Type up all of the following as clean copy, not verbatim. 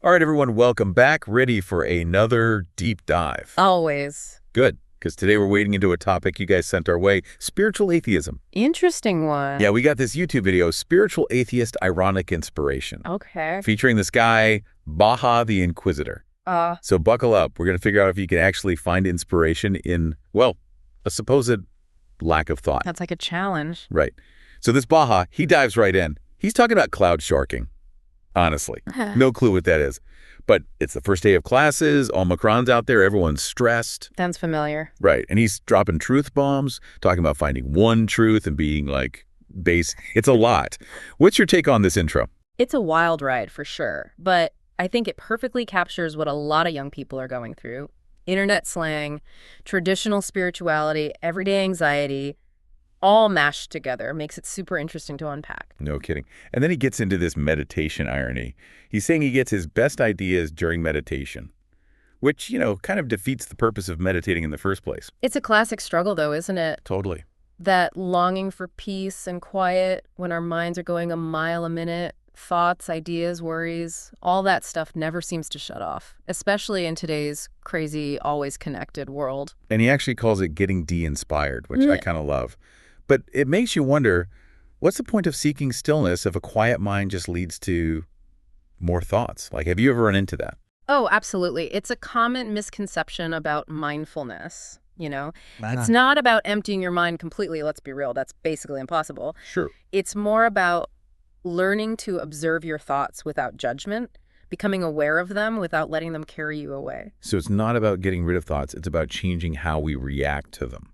All right, everyone, welcome back. Ready for another deep dive. Always. Good, because today we're wading into a topic you guys sent our way, spiritual atheism. Interesting one. Yeah, we got this YouTube video, Spiritual Atheist Ironic Inspiration, Okay. featuring this guy, Baha the Inquisitor. So buckle up. We're going to figure out if you can actually find inspiration in, well, a supposed lack of thought. That's like a challenge. Right. So this Baha, he dives right in. He's talking about cloud sharking. Honestly, no clue what that is. But it's the first day of classes, Omicron's out there, everyone's stressed. Sounds familiar. Right, and he's dropping truth bombs, talking about finding one truth and being, like, base. It's a lot. What's your take on this intro? It's a wild ride for sure, but I think it perfectly captures what a lot of young people are going through. Internet slang, traditional spirituality, everyday anxiety, all mashed together makes it super interesting to unpack. No kidding. And then he gets into this meditation irony. He's saying he gets his best ideas during meditation, which, kind of defeats the purpose of meditating in the first place. It's a classic struggle, though, isn't it? Totally. That longing for peace and quiet when our minds are going a mile a minute, thoughts, ideas, worries, all that stuff never seems to shut off, especially in today's crazy, always connected world. And he actually calls it getting de-inspired, which I kind of love. But it makes you wonder, what's the point of seeking stillness if a quiet mind just leads to more thoughts? Like, have you ever run into that? Oh, absolutely. It's a common misconception about mindfulness, It's not about emptying your mind completely, let's be real. That's basically impossible. Sure. It's more about learning to observe your thoughts without judgment, becoming aware of them without letting them carry you away. So it's not about getting rid of thoughts. It's about changing how we react to them.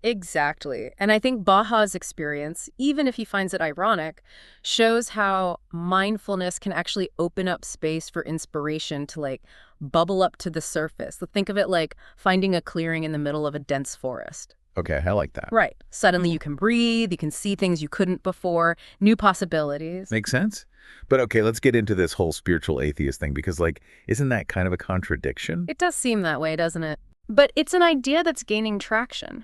Exactly. And I think Baha's experience, even if he finds it ironic, shows how mindfulness can actually open up space for inspiration to, bubble up to the surface. Think of it like finding a clearing in the middle of a dense forest. Okay, I like that. Right. Suddenly you can breathe, you can see things you couldn't before, new possibilities. Makes sense? But okay, let's get into this whole spiritual atheist thing because, isn't that kind of a contradiction? It does seem that way, doesn't it? But it's an idea that's gaining traction.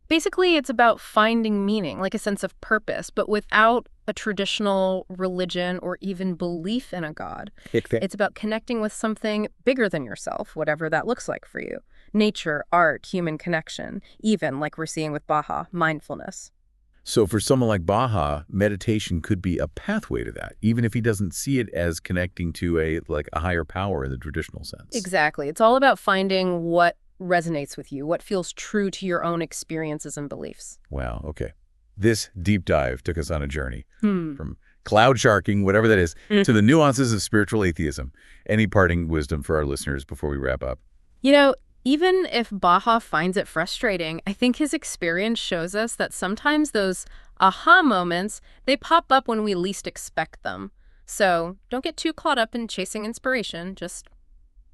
Basically, it's about finding meaning, like a sense of purpose, but without a traditional religion or even belief in a god. It's about connecting with something bigger than yourself, whatever that looks like for you. Nature, art, human connection, even, like we're seeing with Baha, mindfulness. So for someone like Baha, meditation could be a pathway to that, even if he doesn't see it as connecting to a higher power in the traditional sense. Exactly. It's all about finding what resonates with you, what feels true to your own experiences and beliefs. Wow, okay. This deep dive took us on a journey from cloud sharking, whatever that is, to the nuances of spiritual atheism. Any parting wisdom for our listeners before we wrap up? Even if Baha finds it frustrating, I think his experience shows us that sometimes those aha moments, they pop up when we least expect them. So don't get too caught up in chasing inspiration. Just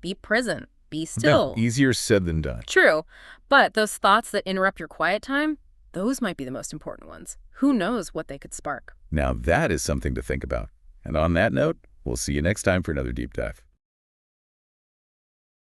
be present. Be still. No, easier said than done. True. But those thoughts that interrupt your quiet time, those might be the most important ones. Who knows what they could spark? Now that is something to think about. And on that note, we'll see you next time for another deep dive.